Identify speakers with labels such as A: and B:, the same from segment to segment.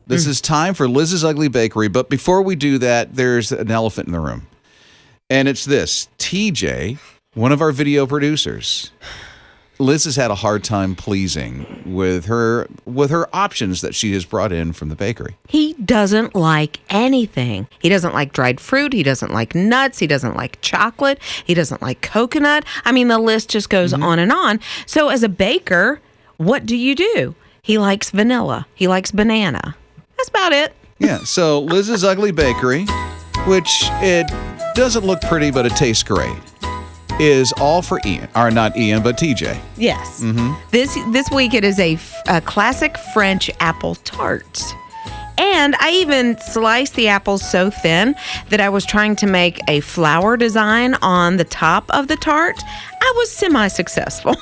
A: This is time for Lizz's Ugly Bakery. But before we do that, there's an elephant in the room. And it's this. TJ, one of our video producers, Liz has had a hard time pleasing with her options that she has brought in from the bakery.
B: He doesn't like anything. He doesn't like dried fruit. He doesn't like nuts. He doesn't like chocolate. He doesn't like coconut. I mean, the list just goes on and on. So as a baker, what do? He likes vanilla. He likes banana. That's about it.
A: Yeah, so Liz's Ugly Bakery, which it doesn't look pretty, but it tastes great, is all for Ian. Or not Ian, but TJ.
B: Yes. This week it is a classic French apple tart. And I even sliced the apples so thin that I was trying to make a flower design on the top of the tart. I was semi-successful.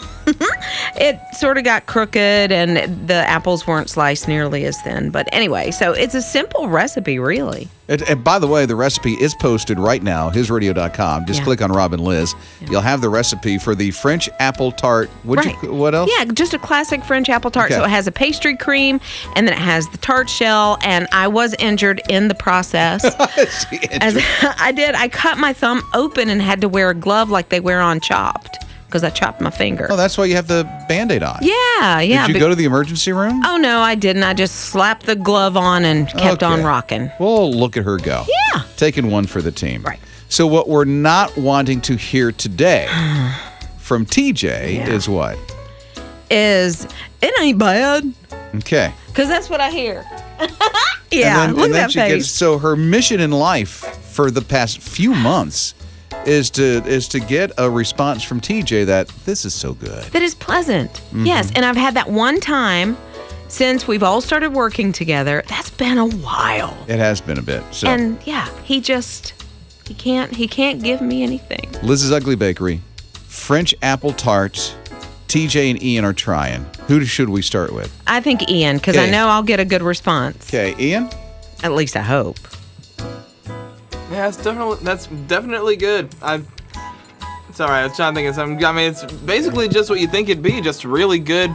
B: It sort of got crooked and the apples weren't sliced nearly as thin. But anyway, so it's a simple recipe, really.
A: And by the way, the recipe is posted right now, hisradio.com. Just click on Rob and Liz. You'll have the recipe for the French apple tart. What else?
B: Yeah, just a classic French apple tart. Okay. So it has a pastry cream, and then it has the tart shell, and I was injured in the process. I cut my thumb open and had to wear a glove like they wear on Chopped, because I chopped my finger.
A: Oh, that's why you have the Band-Aid on.
B: Yeah.
A: Did you go to the emergency room?
B: Oh, no, I didn't. I just slapped the glove on and kept on rocking.
A: Well, look at her go.
B: Yeah.
A: Taking one for the team.
B: Right.
A: So what we're not wanting to hear today from TJ is what?
B: It ain't bad.
A: Okay.
B: Because that's what I hear. Yeah, look at that face.
A: So her mission in life for the past few months is to get a response from TJ that this is so good.
B: That is pleasant. Yes, and I've had that one time since we've all started working together. That's been a while.
A: It has been a bit. So.
B: And yeah, he can't give me anything.
A: Liz's Ugly Bakery, French apple tart. TJ and Ian are trying. Who should we start with?
B: I think Ian, because I know I'll get a good response.
A: Okay, Ian?
B: At least I hope.
C: Yeah, that's definitely good. It's all right. I was trying to think of something. I mean, it's basically just what you think it'd be, just really good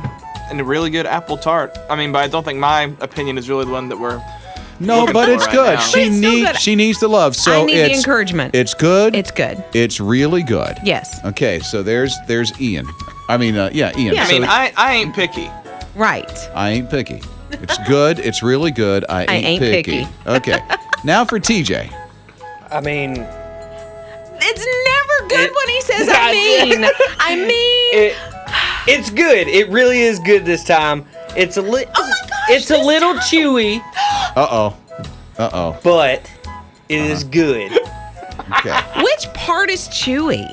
C: and a really good apple tart. I mean, but I don't think my opinion is really the one that we're
A: but it's good.
C: Now.
A: She needs the love. So
B: I need the encouragement.
A: It's good.
B: It's good.
A: It's really good.
B: Yes.
A: Okay, so there's Ian. I mean, Ian.
C: Yeah. I mean, I ain't picky.
B: Right.
A: I ain't picky. It's good. It's really good. I ain't picky. Okay. Now for TJ.
D: I mean,
B: it's never good when he says I mean.
D: It's good. It really is good this time. It's a little chewy.
A: Uh-oh.
D: But it is good.
A: Okay.
B: Which part is chewy?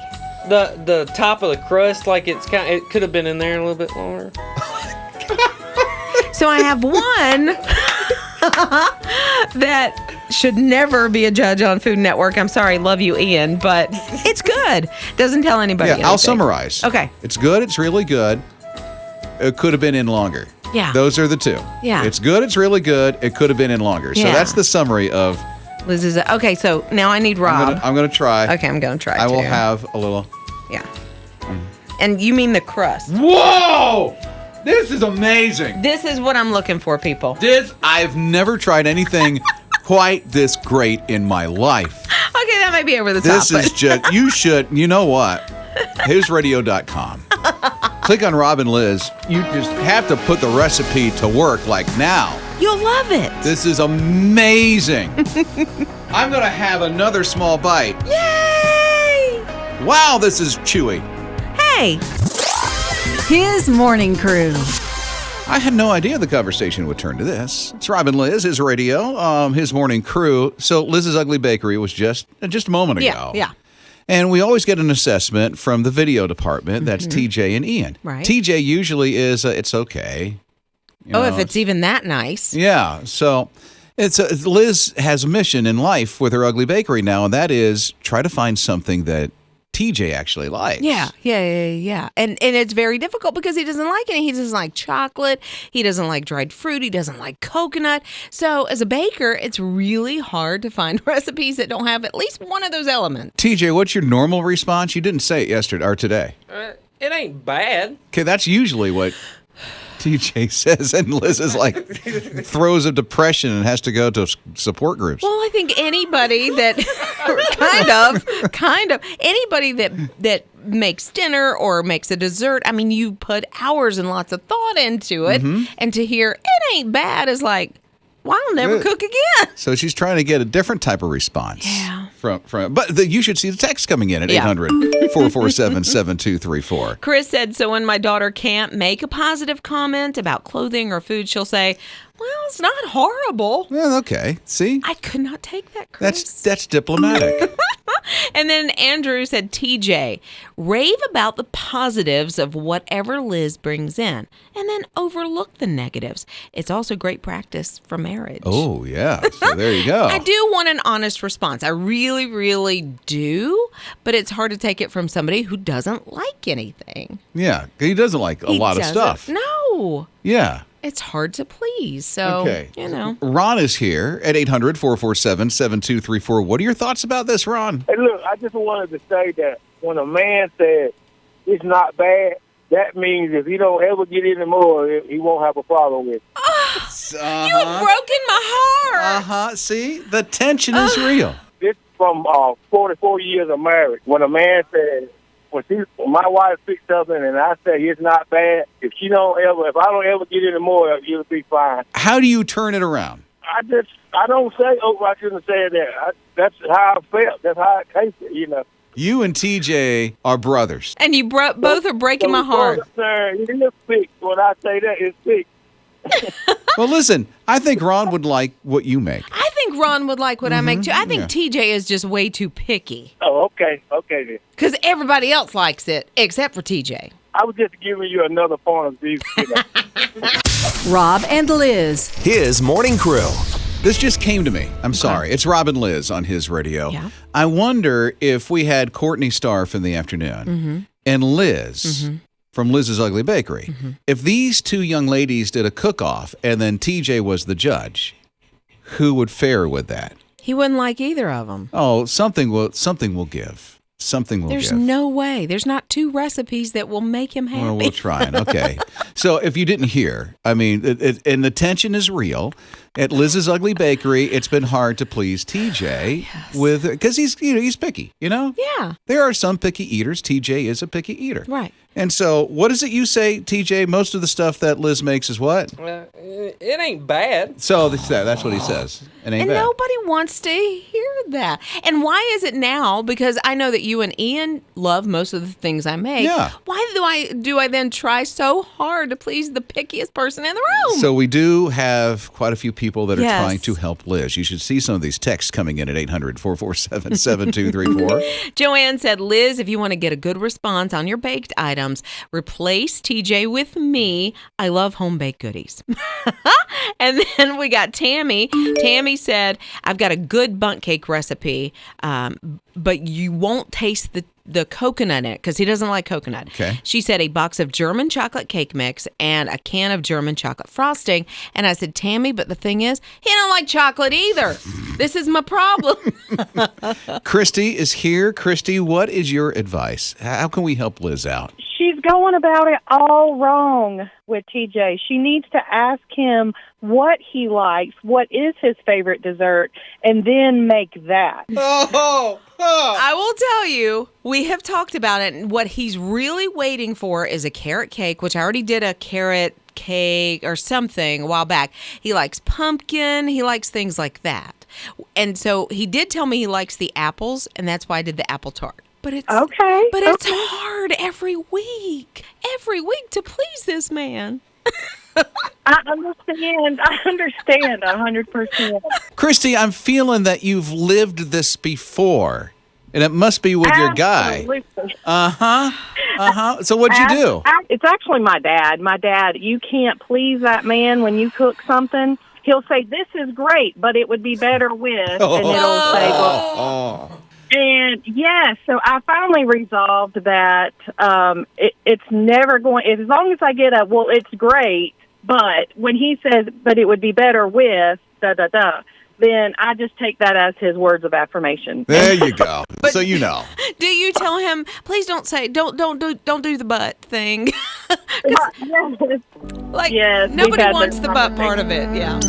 D: The top of the crust, like it could have been in there a little bit longer.
B: So I have one that should never be a judge on Food Network. I'm sorry, love you, Ian, but it's good. Doesn't tell anybody anything.
A: I'll summarize.
B: Okay.
A: It's good. It's really good. It could have been in longer.
B: Yeah.
A: Those are the two.
B: Yeah.
A: It's good. It's really good. It could have been in longer. So that's the summary of...
B: Liz is... Okay, so now I need Rob.
A: I'm going to try.
B: Okay, I'm going to try,
A: I will have a little...
B: Yeah. And you mean the crust.
A: Whoa! This is amazing.
B: This is what I'm looking for, people.
A: I've never tried anything quite this great in my life.
B: Okay, that might be over the top.
A: This is just... you know what? HisRadio.com. Click on Rob and Liz. You just have to put the recipe to work like now.
B: You'll love it.
A: This is amazing. I'm going to have another small bite.
B: Yay!
A: Wow, this is chewy.
B: Hey.
E: His Morning Crew.
A: I had no idea the conversation would turn to this. It's Rob and Liz, His Radio, His Morning Crew. So Liz's Ugly Bakery was just a moment ago.
B: Yeah.
A: And we always get an assessment from the video department. That's TJ and Ian.
B: Right.
A: TJ usually is, it's okay.
B: If it's even that nice.
A: Yeah. So Liz has a mission in life with her Ugly Bakery now, and that is try to find something that TJ actually likes.
B: Yeah. And it's very difficult because he doesn't like it. He doesn't like chocolate. He doesn't like dried fruit. He doesn't like coconut. So as a baker, it's really hard to find recipes that don't have at least one of those elements.
A: TJ, what's your normal response? You didn't say it yesterday or today.
D: It ain't bad.
A: Okay, that's usually what TJ says, and Liz is like throws of depression and has to go to support groups.
B: Well, I think anybody that kind of anybody that makes dinner or makes a dessert, I mean, you put hours and lots of thought into it, and to hear it ain't bad is like, well, I'll never cook again.
A: So she's trying to get a different type of response.
B: Yeah.
A: But you should see the text coming in at 800-447-7234.
B: Chris said, so when my daughter can't make a positive comment about clothing or food, she'll say, well, it's not horrible.
A: Well, okay. See?
B: I could not take that, Chris.
A: That's diplomatic.
B: And then Andrew said, TJ, rave about the positives of whatever Liz brings in, and then overlook the negatives. It's also great practice for marriage.
A: Oh, yeah. So there you go.
B: I do want an honest response. I really, really do. But it's hard to take it from somebody who doesn't like anything.
A: Yeah. He doesn't like a lot of stuff.
B: No.
A: Yeah.
B: It's hard to please. So,
A: Okay.
B: you know.
A: Ron is here at 800-447-7234. What are your thoughts about this, Ron?
F: Hey, look, I just wanted to say that when a man says it's not bad, that means if he don't ever get any more, he won't have a problem with it.
B: You've broken my heart.
A: See? The tension is real.
F: This from 44 years of marriage. When a man says, when my wife picks something and I say it's not bad, if I don't ever get any more, it'll be fine.
A: How do you turn it around?
F: I don't say, I shouldn't say that. That's how I felt. That's how I tasted, you know.
A: You and TJ are brothers.
B: And you both are breaking my heart.
F: It is sick. When I say that, it's sick.
A: Well, listen, I think Ron would like what you make.
B: I think Ron would like what I make too. I think TJ is just way too picky.
F: Oh, okay. Okay, then.
B: Because everybody else likes it except for TJ.
F: I was just giving you another point of view. You know.
E: Rob and Liz.
G: His morning crew.
A: This just came to me. I'm sorry. It's Rob and Liz on his radio.
B: Yeah.
A: I wonder if we had Courtney Starff in the afternoon and Liz from Liz's Ugly Bakery. If these two young ladies did a cook-off and then TJ was the judge, who would fare with that?
B: He wouldn't like either of them.
A: Oh, something will give.
B: There's no way. There's not two recipes that will make him happy.
A: Well, we'll try. Okay. So if you didn't hear, I mean, and the tension is real. At Liz's Ugly Bakery, it's been hard to please TJ because he's picky, you know?
B: Yeah.
A: There are some picky eaters. TJ is a picky eater.
B: Right.
A: And so what is it you say, TJ? Most of the stuff that Liz makes is what?
D: It ain't bad.
A: So that's what he says. It ain't
B: And
A: bad.
B: nobody wants to hear that. And why is it now? Because I know that you and Ian love most of the things I make.
A: Yeah.
B: Why do I then try so hard to please the pickiest person in the room?
A: So we do have quite a few people that are
B: Yes.
A: trying to help Liz. You should see some of these texts coming in at 800-447-7234.
B: Joanne said, Liz, if you want to get a good response on your baked items, replace TJ with me. I love home baked goodies. And then we got Tammy. Tammy said, I've got a good bundt cake recipe, but you won't taste the coconut in it because he doesn't like coconut.
A: Okay.
B: She said a box of German chocolate cake mix and a can of German chocolate frosting. And I said, Tammy, but the thing is, he don't like chocolate either. This is my problem.
A: Christy is here. Christy, what is your advice? How can we help Liz out?
H: She's going about it all wrong with TJ. She needs to ask him what he likes, what is his favorite dessert, and then make that.
B: I will tell you, we have talked about it, and what he's really waiting for is a carrot cake, which I already did a carrot cake or something a while back. He likes pumpkin. He likes things like that. And so he did tell me he likes the apples, and that's why I did the apple tart. But it's
H: Okay.
B: But it's hard every week to please this man.
H: I understand 100%.
A: Christy, I'm feeling that you've lived this before, and it must be with your guy.
H: Absolutely.
A: So what'd you do?
H: It's actually my dad. My dad, you can't please that man when you cook something. He'll say, this is great, but it would be better with, and it'll say, well, and yes, so I finally resolved that it's never going, as long as I get it's great, but when he says, but it would be better with, then I just take that as his words of affirmation.
A: There you go. So you know.
B: Do you tell him, please don't do the butt thing? Like,
H: Yes, we've
B: nobody
H: had
B: wants
H: those
B: the butt part of it. Yeah.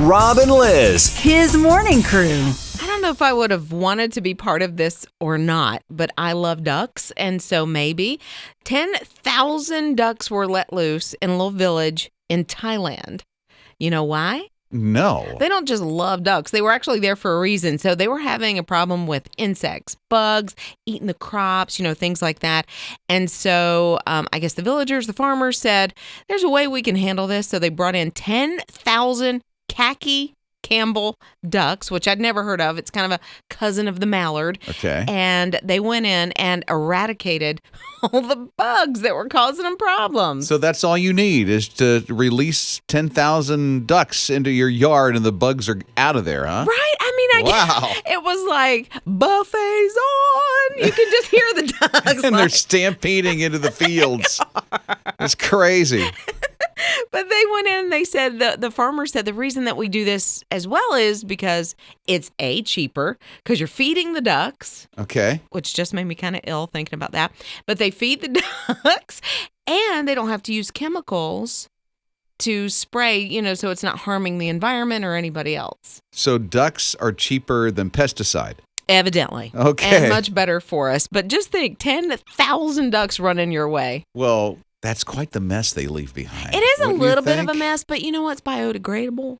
G: Rob and Liz.
E: His morning crew.
B: I don't know if I would have wanted to be part of this or not, but I love ducks. And so maybe 10,000 ducks were let loose in a little village in Thailand. You know why?
A: No.
B: They don't just love ducks. They were actually there for a reason. So they were having a problem with insects, bugs, eating the crops, things like that. And so I guess the villagers, the farmers said, there's a way we can handle this. So they brought in 10,000 khaki Campbell ducks, which I'd never heard of. It's kind of a cousin of the mallard.
A: Okay.
B: And they went in and eradicated all the bugs that were causing them problems.
A: So that's all you need is to release 10,000 ducks into your yard and the bugs are out of there, huh?
B: Right? I mean,
A: Wow.
B: It was like, buffets on. You can just hear the ducks.
A: And they're stampeding into the fields. It's crazy.
B: But they went in and they said, the farmer said, the reason that we do this as well is because it's cheaper because you're feeding the ducks.
A: Okay.
B: Which just made me kind of ill thinking about that. But they feed the ducks and they don't have to use chemicals to spray, so it's not harming the environment or anybody else.
A: So ducks are cheaper than pesticide.
B: Evidently.
A: Okay.
B: And much better for us. But just think, 10,000 ducks running your way.
A: Well, that's quite the mess they leave behind.
B: It is a
A: Wouldn't you
B: little bit of
A: think?
B: a mess, but you know what's biodegradable?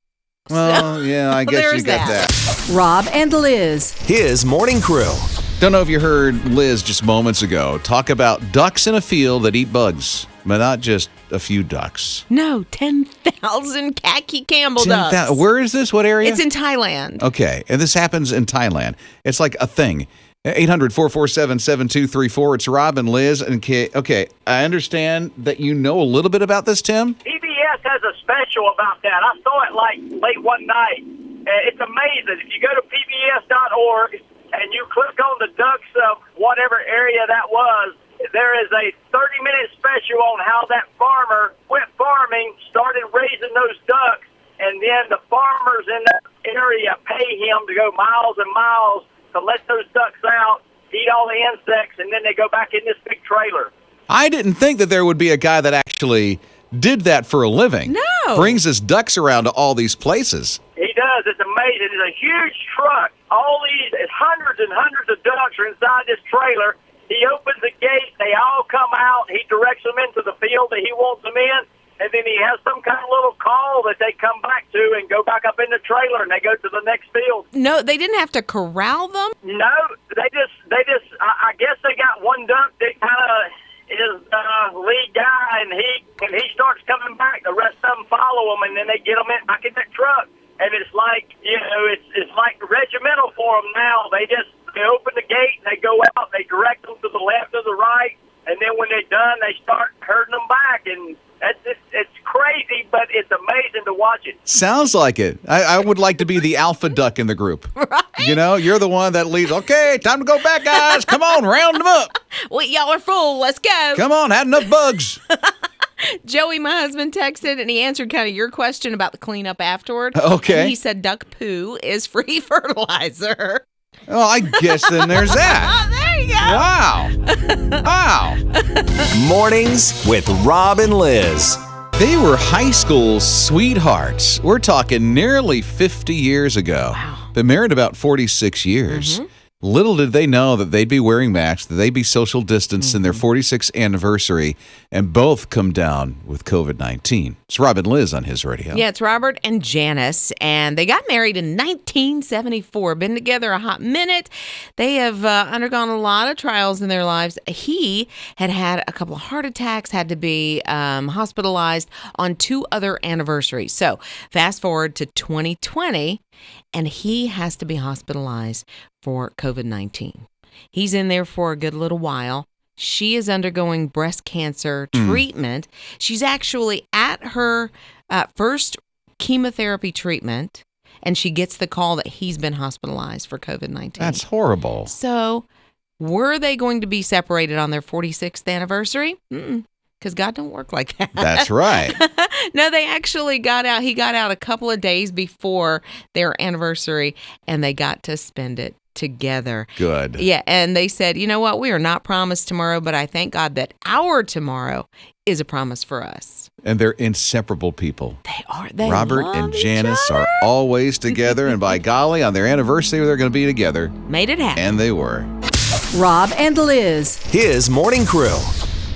A: Well, yeah, I guess
B: there's
A: you got that.
E: Rob and Liz.
G: His morning crew.
A: Don't know if you heard Liz just moments ago talk about ducks in a field that eat bugs, but not just a few ducks.
B: No, 10,000 khaki Campbell ducks.
A: Where is this? What area?
B: It's in Thailand.
A: Okay, and this happens in Thailand. It's like a thing. 800-447-7234. It's Rob and Liz. And okay, I understand that you know a little bit about this, Tim.
F: PBS has a special about that. I saw it like late one night. It's amazing. If you go to pbs.org and you click on the ducks of whatever area that was, there is a 30-minute special on how that farmer went farming, started raising those ducks, and then the farmers in that area pay him to go miles and miles to let those ducks out, eat all the insects, and then they go back in this big trailer.
A: I didn't think that there would be a guy that actually did that for a living.
B: No.
A: Brings his ducks around to all these places.
F: He does. It's amazing. It's a huge truck. It's hundreds and hundreds of ducks are inside this trailer. He opens the gate. They all come out. He directs them into the field that he wants them in. And then he has some kind of little call that they come back to and go back up in the trailer and they go to the next field.
B: No, they didn't have to corral them?
F: No, they just, I guess they got one duck that kind of is lead guy, and when he starts coming back, the rest of them follow him, and then they get them back in that truck. And it's like, it's like regimental for them now. They open the gate and they go out, they direct them to the left or the right, and then when they're done, they start herding them back, and it's crazy, but it's amazing to watch it.
A: Sounds like it. I would like to be the alpha duck in the group.
B: Right?
A: You're the one that leads. Okay, time to go back, guys. Come on, round them up.
B: Well, y'all are full. Let's go.
A: Come on, had enough bugs.
B: Joey, my husband, texted and he answered kind of your question about the cleanup afterward.
A: Okay.
B: And he said duck poo is free fertilizer.
A: Oh, I guess then there's that.
B: Oh, there you go.
A: Wow. Wow.
G: Mornings with Rob and Liz.
A: They were high school sweethearts. We're talking nearly 50 years ago.
B: Wow.
A: Been married about 46 years.
B: Mm-hmm.
A: Little did they know that they'd be wearing masks, that they'd be social distanced in their 46th anniversary, and both come down with COVID-19. It's Rob and Liz on His Radio.
B: Yeah, it's Robert and Janice, and they got married in 1974. Been together a hot minute. They have undergone a lot of trials in their lives. He had a couple of heart attacks, had to be hospitalized on 2 other anniversaries. So fast forward to 2020, and he has to be hospitalized for COVID-19. He's in there for a good little while. She is undergoing breast cancer treatment. She's actually at her first chemotherapy treatment, and she gets the call that he's been hospitalized for COVID-19.
A: That's horrible.
B: So were they going to be separated on their 46th anniversary? Because God don't work like that.
A: That's right.
B: No, they actually got out. He got out a couple of days before their anniversary, and they got to spend it together.
A: Good.
B: Yeah, and they said, you know what? We are not promised tomorrow, but I thank God that our tomorrow is a promise for us.
A: And they're inseparable people.
B: They are. They
A: Robert
B: love
A: and
B: each
A: Janice
B: other.
A: are always together, and by golly, on their anniversary, they're going to be together.
B: Made it happen.
A: And they were.
E: Rob and Liz.
G: His morning crew.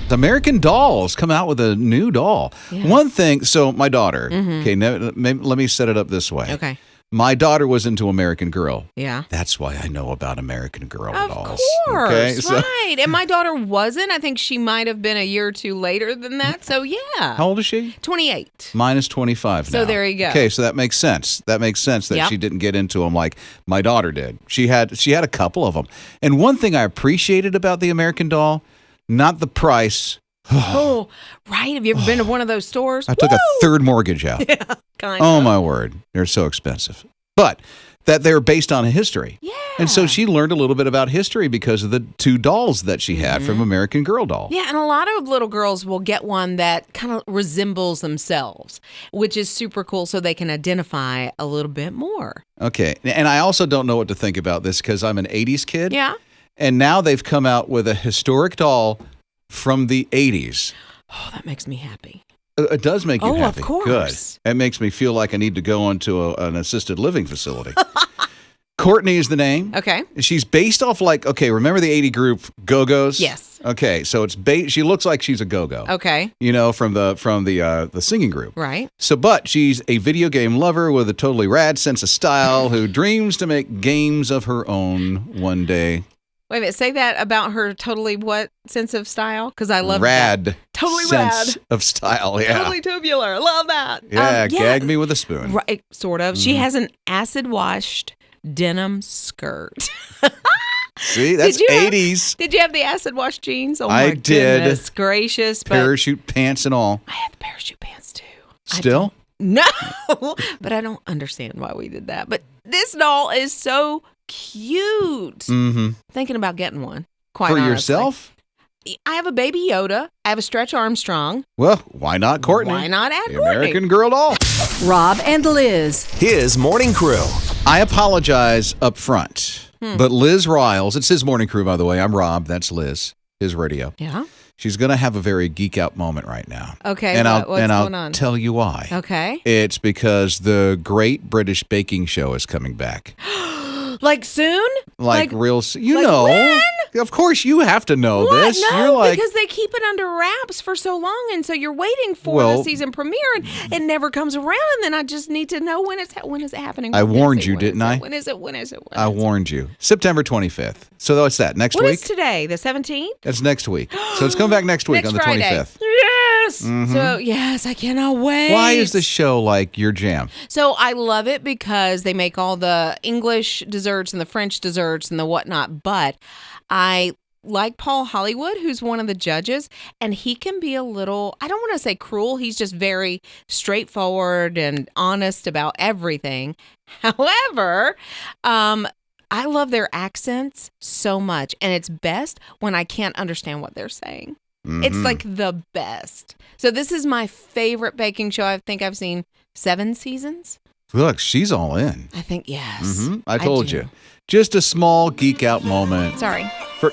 A: The American Dolls come out with a new doll.
B: Yeah.
A: One thing, so my daughter, okay, let me set it up this way.
B: Okay.
A: My daughter was into American Girl.
B: Yeah.
A: That's why I know about American Girl
B: Of
A: dolls.
B: course,
A: Okay, so
B: right. And my daughter wasn't. I think she might have been a year or two later than that. So, yeah.
A: how old is she?
B: 28.
A: Mine is 25 now.
B: So there you go.
A: Okay, so that makes sense. That makes sense that
B: Yep.
A: she didn't get into them like my daughter did. She had a couple of them. And one thing I appreciated about the American Doll, not the price.
B: Oh, right. Have you ever been to one of those stores?
A: I took a third mortgage out.
B: Kind
A: Oh
B: of.
A: my word, they're so expensive. But that they're based on history.
B: Yeah.
A: And so she learned a little bit about history because of the two dolls that she had
B: Mm-hmm.
A: from American Girl doll.
B: Yeah, and a lot of little girls will get one that kind of resembles themselves, which is super cool so they can identify a little bit more.
A: Okay. And I also don't know what to think about this because I'm an 80s kid.
B: Yeah.
A: And now they've come out with a historic doll from the 80s.
B: Oh, that makes me happy.
A: It does make you
B: Oh, of
A: happy.
B: course.
A: Good. It makes me feel like I need to go into an assisted living facility. Courtney is the name.
B: Okay.
A: She's based off remember the 80 group Go-Go's?
B: Yes.
A: Okay, so it's she looks like she's a go-go.
B: Okay.
A: You know, from the singing group.
B: Right.
A: So, but she's a video game lover with a totally rad sense of style who dreams to make games of her own one day.
B: Wait a minute. Say that about her totally what sense of style? Because I love
A: Rad.
B: that. Totally
A: sense
B: rad.
A: of style, yeah.
B: Totally tubular. Love that.
A: Yeah, gag me with a spoon.
B: Right, sort of. She has an acid-washed denim skirt.
A: See, that's
B: Did you have-
A: 80s.
B: Did you have the acid-washed jeans? Oh,
A: I
B: my
A: did.
B: goodness gracious. But
A: Parachute pants and all.
B: I had the parachute pants, too.
A: Still?
B: No, but I don't understand why we did that. But this doll is so cute.
A: Mm-hmm.
B: Thinking about getting one. Quite
A: For
B: honestly.
A: yourself?
B: I have a baby Yoda. I have a Stretch Armstrong.
A: Well, why not Courtney?
B: Why not add
A: The
B: Courtney?
A: American Girl doll.
E: Rob and Liz.
G: His morning crew.
A: I apologize up front, but Liz Riles, it's his morning crew, by the way. I'm Rob. That's Liz, his radio.
B: Yeah.
A: She's going to have a very geek out moment right now.
B: Okay.
A: And
B: what's
A: I'll
B: going on?
A: tell you why.
B: Okay.
A: It's because the Great British Baking Show is coming back.
B: Like soon?
A: Like real, you
B: like
A: know.
B: when?
A: Of course, you have to know
B: What?
A: this.
B: No,
A: You're like,
B: because they keep it under wraps for so long, and so you're waiting for
A: Well-
B: the season premiere, and it never comes around. And then I just need to know when is it happening?
A: I
B: When is
A: warned
B: it?
A: you,
B: When is
A: didn't
B: it?
A: I?
B: When is it? When is it? When
A: I
B: is it?
A: warned you. September 25th. So what's that? Next
B: What
A: week?
B: is today? The 17th?
A: That's next week. So it's coming back next week
B: Next
A: on the
B: Friday.
A: 25th.
B: Yes. So yes, I cannot wait.
A: Why is this show like your jam?
B: So I love it because they make all the English desserts and the French desserts and the whatnot. But I like Paul Hollywood, who's one of the judges, and he can be a little, I don't want to say cruel. He's just very straightforward and honest about everything. However, I love their accents so much, and it's best when I can't understand what they're saying. It's like the best. So this is my favorite baking show. I think I've seen 7 seasons.
A: Look, she's all in.
B: I think, yes.
A: I told
B: do.
A: you. Just a small geek out moment.
B: Sorry.
A: For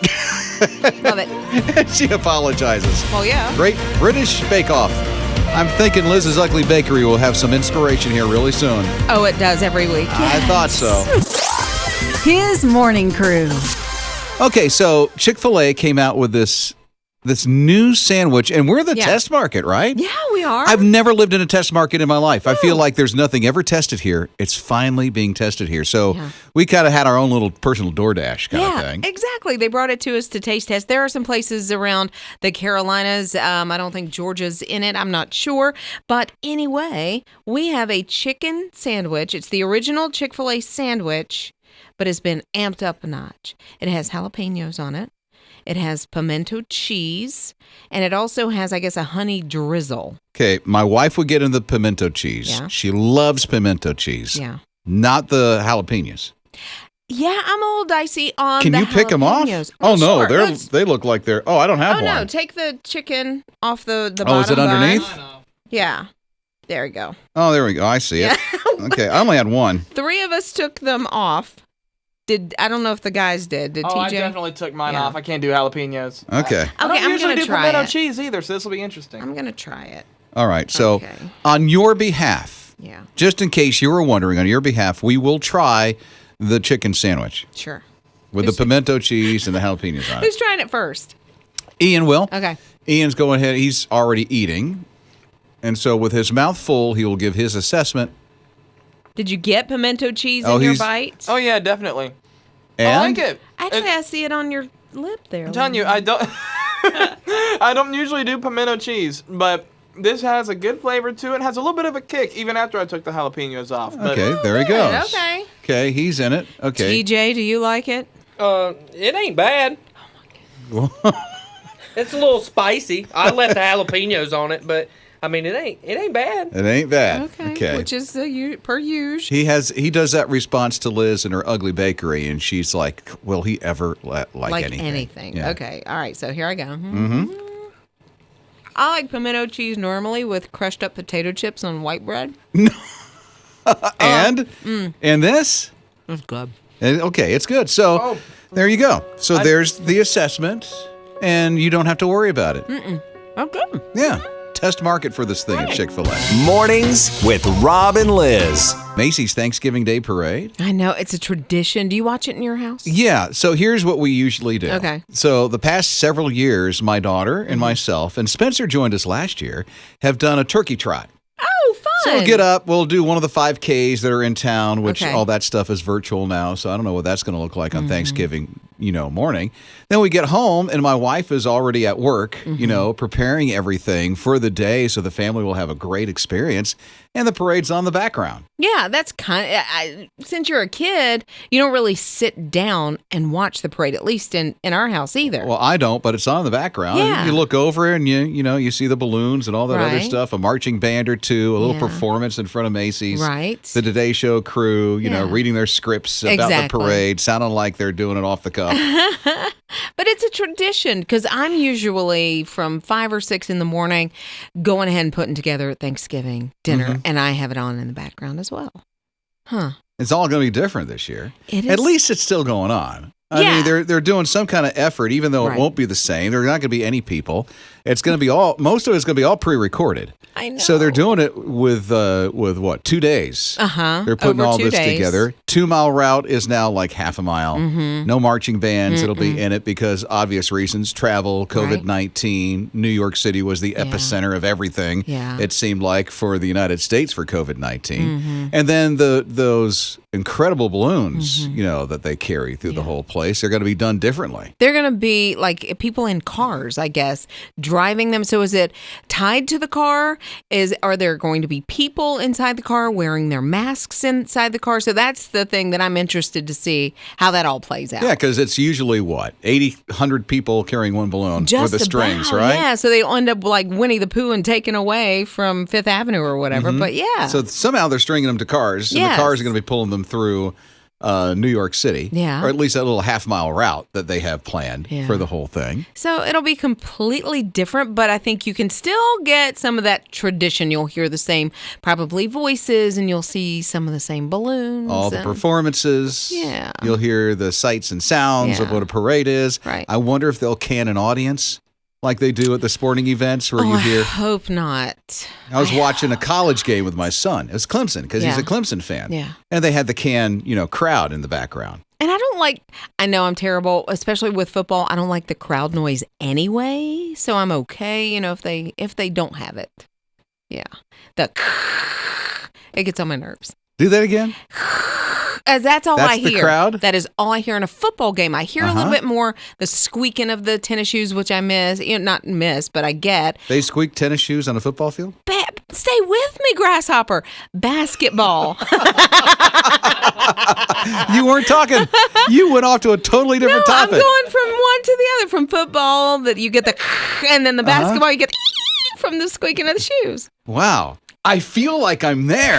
B: Love it.
A: she apologizes.
B: Well, yeah.
A: Great British Bake Off. I'm thinking Liz's Ugly Bakery will have some inspiration here really soon.
B: Oh, it does every week.
A: I thought so.
E: His morning crew.
A: Okay, so Chick-fil-A came out with this new sandwich, and we're the
B: Yeah.
A: test market, right?
B: Yeah, we are.
A: I've never lived in a test market in my life. I feel like there's nothing ever tested here. It's finally being tested here. So we kind of had our own little personal DoorDash kind of thing.
B: Exactly. They brought it to us to taste test. There are some places around the Carolinas. I don't think Georgia's in it. I'm not sure. But anyway, we have a chicken sandwich. It's the original Chick-fil-A sandwich, but it's been amped up a notch. It has jalapenos on it. It has pimento cheese, and it also has, I guess, a honey drizzle.
A: Okay, my wife would get in the pimento cheese.
B: Yeah.
A: She loves pimento cheese.
B: Yeah.
A: Not the jalapenos.
B: Yeah, I'm a little dicey on
A: Can
B: the
A: you pick them off?
B: jalapenos.
A: Oh, no.
B: Sure.
A: They look like they're... Oh, I don't have
B: Oh,
A: one.
B: no. Take the chicken off the bottom
A: Oh, is it
B: bun.
A: underneath?
B: Yeah. There we go.
A: Oh, there we go. I see it. Okay, I only had one.
B: 3 of us took them off. I don't know if the guys did. Did
C: Oh,
B: TJ?
C: I definitely took mine
B: Yeah.
C: off. I can't do jalapenos.
A: Okay.
C: I don't
B: Okay, I'm
C: usually
B: gonna
C: do
B: try
C: pimento
B: it.
C: cheese either, so this will be interesting.
B: I'm going to try it.
A: All right. So,
B: Okay.
A: on your behalf,
B: Yeah.
A: just in case you were wondering, on your behalf, we will try the chicken sandwich
B: Sure.
A: with the pimento cheese and the jalapenos on it.
B: Who's trying it first?
A: Ian will.
B: Okay.
A: Ian's going ahead. He's already eating. And so, with his mouth full, he will give his assessment.
B: Did you get pimento cheese
A: Oh,
B: in your
A: he's-
B: bite?
C: Oh yeah, definitely.
A: And
C: I like it.
B: Actually, I see it on your lip there.
C: I'm telling you, I don't. I don't usually do pimento cheese, but this has a good flavor to it. Has a little bit of a kick even after I took the jalapenos off. But
A: okay, there he goes.
B: Okay.
A: Okay, he's in it. Okay.
B: TJ, do you like it?
D: It ain't bad. It's a little spicy. I left the jalapenos on it, but I mean, it ain't bad.
A: It ain't bad.
B: Okay. Which is per usual.
A: He does that response to Liz in her ugly bakery, and she's like, "Will he ever like anything?" Yeah.
B: Okay. All right. So here I go. Mm-hmm. I like pimento cheese normally with crushed up potato chips on white bread.
A: And this?
B: That's good.
A: Okay, it's good. So there you go. So there's the assessment, and you don't have to worry about it.
B: Oh, good.
A: Yeah. Test market for this thing at Chick-fil-A.
G: Mornings with Rob and Liz.
A: Macys Thanksgiving Day Parade.
B: I know. It's a tradition. Do you watch it in your house?
A: Yeah, so here's what we usually do.
B: Okay.
A: So the past several years, my daughter and myself, and Spencer joined us last year, have done a turkey trot.
B: Oh, fun.
A: So we'll get up, we'll do one of the 5Ks that are in town, which
B: Okay.
A: all that stuff is virtual now, so I don't know what that's going to look like on Thanksgiving, morning. Then we get home, and my wife is already at work, preparing everything for the day so the family will have a great experience, and the parade's on the background.
B: Yeah, that's since you're a kid, you don't really sit down and watch the parade, at least in our house either.
A: Well, I don't, but it's on in the background.
B: Yeah.
A: You look over and you see the balloons and all that other
B: Right.
A: stuff, a marching band or two, a little
B: Yeah.
A: performance in front of Macy's.
B: Right.
A: The Today Show crew,
B: Yeah.
A: reading their scripts about
B: Exactly.
A: the parade, sounding like they're doing it off the cuff.
B: But it's a tradition because I'm usually from 5 or 6 in the morning going ahead and putting together Thanksgiving dinner, and I have it on in the background as well. Huh.
A: It's all going to be different this year.
B: It is.
A: At least it's still going on. I
B: Yeah.
A: mean, they're doing some kind of effort, even though
B: Right.
A: it won't be the same. There are not going to be any people. It's going to be most of it's going to be all pre-recorded.
B: I know.
A: So they're doing it with what, 2 days? They're putting
B: Over
A: all
B: 2
A: this
B: days.
A: together. 2-mile route is now like half a mile.
B: Mm-hmm.
A: No marching bands. It'll be in it because obvious reasons: travel, COVID-19. New York City was the epicenter of everything.
B: Yeah.
A: It seemed like for the United States for COVID-19, and then those incredible balloons, that they carry through the whole place. They're going to be done differently.
B: They're going to be like people in cars, I guess, driving them. So is it tied to the car? Are there going to be people inside the car wearing their masks inside the car? So that's the thing that I'm interested to see how that all plays out.
A: Yeah, because it's usually 80, 100 people carrying one balloon with the strings,
B: about,
A: right?
B: Yeah, so they end up like Winnie the Pooh and taken away from Fifth Avenue or whatever. But yeah.
A: So somehow they're stringing them to cars, and
B: Yes.
A: the cars are going to be pulling them through New York City.
B: Yeah.
A: Or at least that little half-mile route that they have planned
B: Yeah.
A: for the whole thing.
B: So it'll be completely different, but I think you can still get some of that tradition. You'll hear the same probably voices, and you'll see some of the same balloons.
A: All the
B: and-
A: performances.
B: Yeah.
A: You'll hear the sights and sounds of
B: Yeah.
A: what a parade is.
B: Right.
A: I wonder if they'll can an audience like they do at the sporting events where you hear.
B: I hope not.
A: I was watching a college game with my son. It was Clemson because he's
B: Yeah.
A: a Clemson fan.
B: Yeah.
A: And they had the crowd in the background.
B: And I know I'm terrible, especially with football. I don't like the crowd noise anyway, so I'm okay, if they don't have it. Yeah. It gets on my nerves.
A: Do that again?
B: As that's all
A: That's
B: I
A: the
B: hear.
A: crowd?
B: That is all I hear in a football game. I hear a little
A: Uh-huh.
B: bit more the squeaking of the tennis shoes, which I miss. Not miss, but I get.
A: They squeak tennis shoes on a football field?
B: Stay with me, Grasshopper. Basketball.
A: You weren't talking. You went off to a totally different
B: No, I'm
A: topic.
B: going from one to the other. From football, that you get the, and then the basketball, you get from the squeaking of the shoes.
A: Wow. I feel like I'm there.